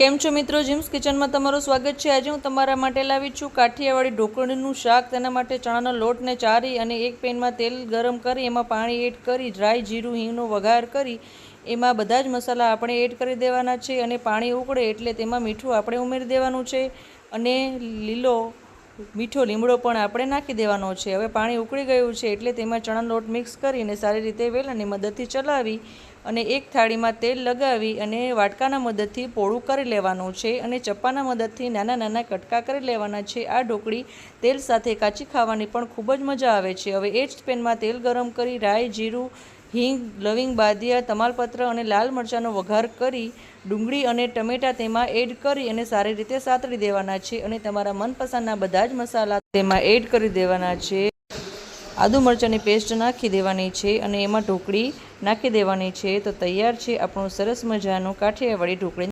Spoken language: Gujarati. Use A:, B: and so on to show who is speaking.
A: કેમ છો મિત્રો, જીમ્સ કિચનમાં તમારું સ્વાગત છે। આજે હું તમારા માટે લાવી છું કાઠિયાવાડી ઢોકળીનું શાક। તેના માટે ચણાનો લોટને ચારી અને એક પેનમાં તેલ ગરમ કરી એમાં પાણી એડ કરી ડ્રાય જીરું હિંગનો વઘાર કરી એમાં બધા જ મસાલા આપણે એડ કરી દેવાના છે અને પાણી ઉકળે એટલે તેમાં મીઠું આપણે ઉમેરી દેવાનું છે અને લીલો મીઠો લીમડો પણ આપણે નાખી દેવાનો છે। હવે પાણી ઉકળી ગયું છે એટલે તેમાં ચણાનો લોટ મિક્સ કરીને સારી રીતે વેલણની મદદથી ચલાવી અને એક થાળીમાં તેલ લગાવી અને વાટકાના મદદથી પોળું કરી લેવાનું છે અને ચપ્પાના મદદથી નાના નાના કટકા કરી લેવાના છે। આ ઢોકળી તેલ સાથે કાચી ખાવાની પણ ખૂબ જ મજા આવે છે। હવે એ જ પેનમાં તેલ ગરમ કરી રાઈ, જીરું, હિંગ, લવિંગ, બાદિયા, તમાલપત્ર અને લાલ મરચાંનો વઘાર કરી ડુંગળી અને ટમેટાં તેમાં એડ કરી અને સારી રીતે સાતળી દેવાના છે અને તમારા મનપસંદના બધા જ મસાલા તેમાં એડ કરી દેવાના છે। આદુ મરચાંની પેસ્ટ નાખી દેવાની છે અને એમાં ઢોકળી નાખી દેવાની છે। તો તૈયાર છે આપણું સરસ મજાનું કાઠિયાવાડી ઢોકળી।